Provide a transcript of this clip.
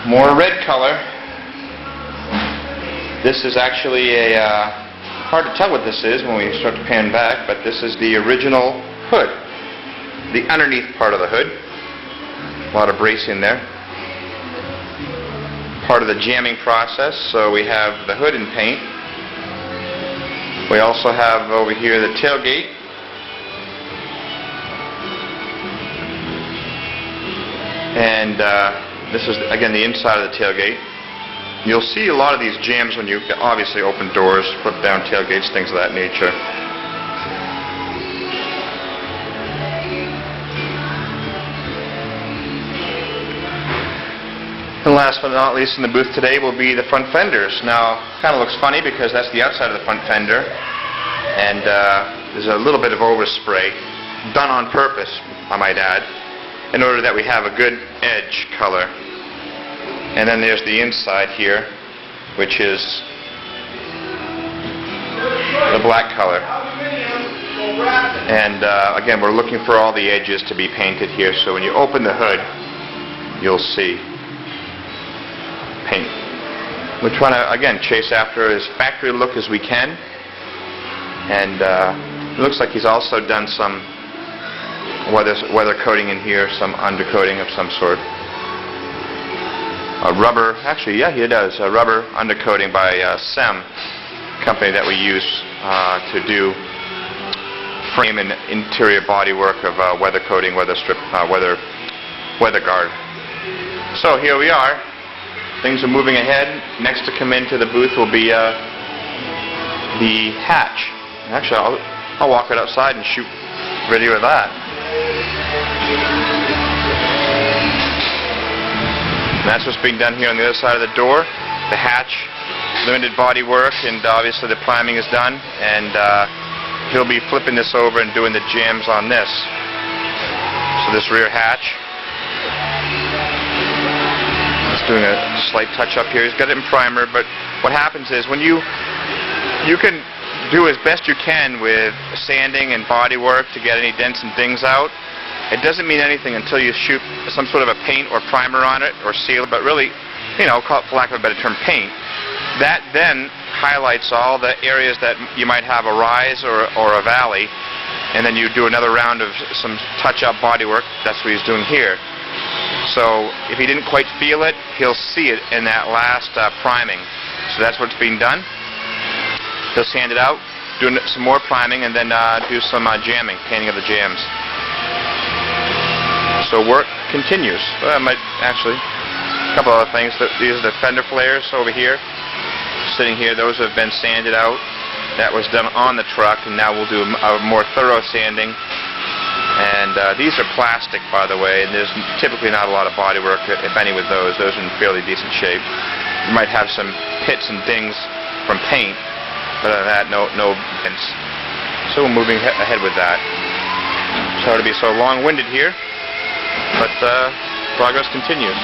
More red color. This is actually a hard to tell what this is when we start to pan back, but this is the original hood, the underneath part of the hood. A lot of bracing there. Part of the jamming process. So we have the hood in paint. We also have over here the tailgate. And this is again the inside of the tailgate. You'll see a lot of these jams when you obviously open doors, flip down tailgates, things of that nature. And last but not least in the booth today will be the front fenders. Now, kind of looks funny because that's the outside of the front fender, and there's a little bit of overspray, done on purpose, I might add, in order that we have a good edge color. And then there's the inside here, which is the black color. And again, we're looking for all the edges to be painted here, so when you open the hood, you'll see paint. We're trying to, again, chase after as factory look as we can. And it looks like he's also done some weather coating in here, some undercoating of some sort. A rubber, actually, yeah, he does, a rubber undercoating by SEM, company that we use to do frame and interior bodywork of weather coating, weather strip, weather guard. So here we are. Things are moving ahead. Next to come into the booth will be the hatch. Actually, I'll walk it outside and shoot video of that. And that's what's being done here on the other side of the door. The hatch, limited body work, and obviously the priming is done. And he'll be flipping this over and doing the jams on this. So this rear hatch. Just doing a slight touch up here. He's got it in primer, but what happens is when you can do as best you can with sanding and body work to get any dents and dings out. It doesn't mean anything until you shoot some sort of a paint or primer on it or seal, but really, you know, for lack of a better term, paint. That then highlights all the areas that you might have a rise or a valley, and then you do another round of some touch-up body work. That's what he's doing here. So if he didn't quite feel it, he'll see it in that last priming. So that's what's being done. He'll sand it out, do some more priming, and then do some jamming, painting of the jams. So work continues. Well, actually, a couple other things. These are the fender flares over here, sitting here. Those have been sanded out. That was done on the truck, and now we'll do a more thorough sanding. And these are plastic, by the way, and there's typically not a lot of body work, if any, with those. Those are in fairly decent shape. You might have some pits and dings from paint, but other than that, no dents. So we're moving ahead with that. Sorry to be so long-winded here, but progress continues.